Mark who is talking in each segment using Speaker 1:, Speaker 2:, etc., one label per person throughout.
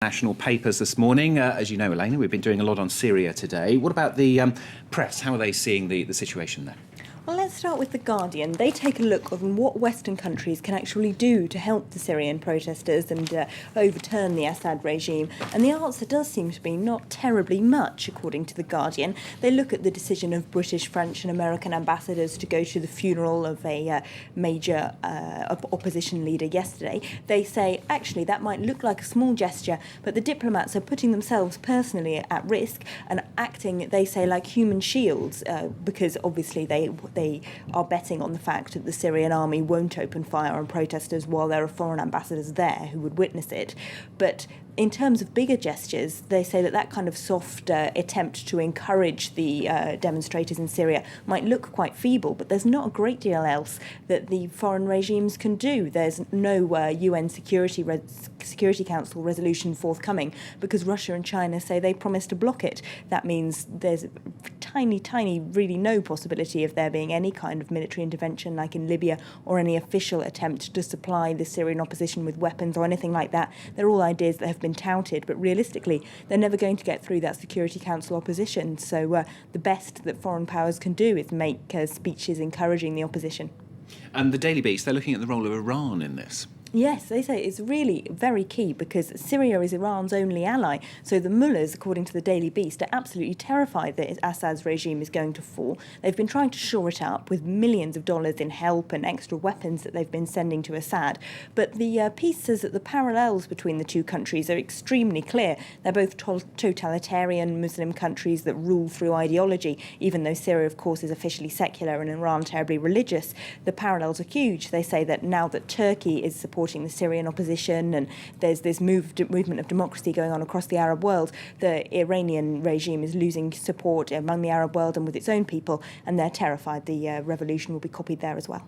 Speaker 1: National papers this morning. As you know, Elena, we've been doing a lot on Syria today. What about the press? How are they seeing the situation there?
Speaker 2: Well, let's start with The Guardian. They take a look on what Western countries can actually do to help the Syrian protesters and overturn the Assad regime. And the answer does seem to be not terribly much, according to The Guardian. They look at the decision of British, French and American ambassadors to go to the funeral of a major opposition leader yesterday. They say, actually, that might look like a small gesture, but the diplomats are putting themselves personally at risk and acting, they say, like human shields, because obviously they are betting on the fact that the Syrian army won't open fire on protesters while there are foreign ambassadors there who would witness it. But in terms of bigger gestures, they say that kind of soft attempt to encourage the demonstrators in Syria might look quite feeble, but there's not a great deal else that the foreign regimes can do. There's no UN Security Council resolution forthcoming because Russia and China say they promised to block it. That means there's tiny, really no possibility of there being any kind of military intervention like in Libya or any official attempt to supply the Syrian opposition with weapons or anything like that. They're all ideas that have been touted, but realistically, they're never going to get through that Security Council opposition. So the best that foreign powers can do is make speeches encouraging the opposition.
Speaker 1: And the Daily Beast, they're looking at the role of Iran in this.
Speaker 2: Yes, they say it's really very key because Syria is Iran's only ally. So the mullahs, according to the Daily Beast, are absolutely terrified that Assad's regime is going to fall. They've been trying to shore it up with millions of dollars in help and extra weapons that they've been sending to Assad. But the piece says that the parallels between the two countries are extremely clear. They're both totalitarian Muslim countries that rule through ideology, even though Syria, of course, is officially secular and Iran terribly religious. The parallels are huge. They say that now that Turkey is supporting the Syrian opposition and there's this movement of democracy going on across the Arab world, the Iranian regime is losing support among the Arab world and with its own people, and they're terrified the revolution will be copied there as well.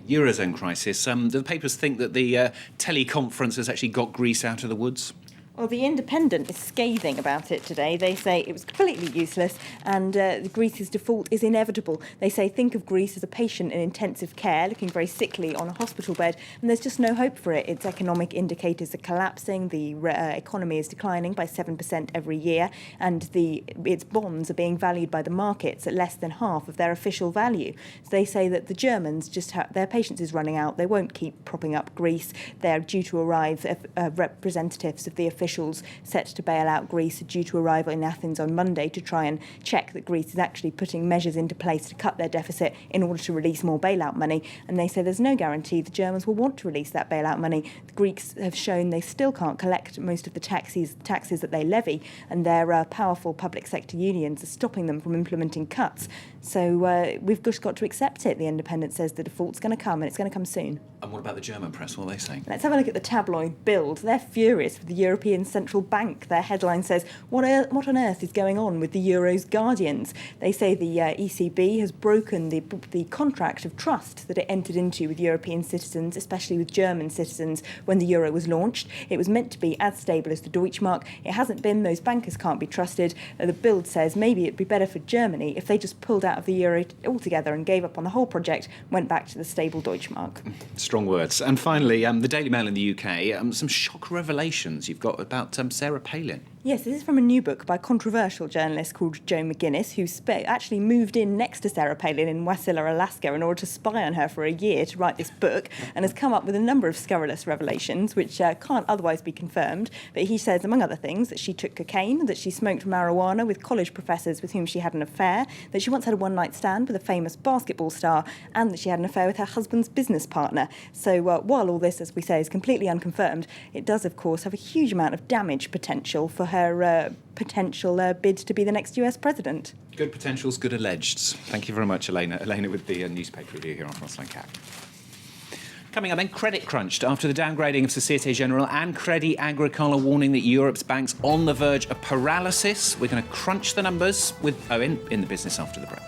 Speaker 1: Eurozone crisis. Do the papers think that the teleconference has actually got Greece out of the woods?
Speaker 2: Well, The Independent is scathing about it today. They say it was completely useless and Greece's default is inevitable. They say think of Greece as a patient in intensive care, looking very sickly on a hospital bed, and there's just no hope for it. Its economic indicators are collapsing, the economy is declining by 7% every year, and its bonds are being valued by the markets at less than half of their official value. So they say that the Germans their patience is running out. They won't keep propping up Greece. They're due to arrive, representatives of the officials set to bail out Greece are due to arrive in Athens on Monday to try and check that Greece is actually putting measures into place to cut their deficit in order to release more bailout money. And they say there's no guarantee the Germans will want to release that bailout money. The Greeks have shown they still can't collect most of the taxes that they levy, and their powerful public sector unions are stopping them from implementing cuts. So we've just got to accept it. The Independent says the default's going to come, and it's going to come soon.
Speaker 1: And what about the German press? What are they saying?
Speaker 2: Let's have a look at the tabloid Bild. They're furious with the European Central Bank. Their headline says, what on earth is going on with the Euro's guardians? They say the ECB has broken the contract of trust that it entered into with European citizens, especially with German citizens, when the euro was launched. It was meant to be as stable as the Deutschmark. It hasn't been. Those bankers can't be trusted. The Bild says maybe it'd be better for Germany if they just pulled out of the euro altogether and gave up on the whole project, went back to the stable Deutschmark.
Speaker 1: Strong words. And finally, the Daily Mail in the UK, some shock revelations you've got about Sarah Palin.
Speaker 2: Yes, this is from a new book by a controversial journalist called Joe McGuinness, who actually moved in next to Sarah Palin in Wasilla, Alaska, in order to spy on her for a year to write this book, and has come up with a number of scurrilous revelations, which can't otherwise be confirmed. But he says, among other things, that she took cocaine, that she smoked marijuana with college professors with whom she had an affair, that she once had a one-night stand with a famous basketball star, and that she had an affair with her husband's business partner. So while all this, as we say, is completely unconfirmed, it does, of course, have a huge amount of damage potential for her potential bid to be the next US president.
Speaker 1: Good potentials, good allegeds. Thank you very much, Elena. Elena with the newspaper review here on Frontline Cap. Coming up then, credit crunched after the downgrading of Societe Generale and Crédit Agricole warning that Europe's banks on the verge of paralysis. We're going to crunch the numbers with Owen in the business after the break.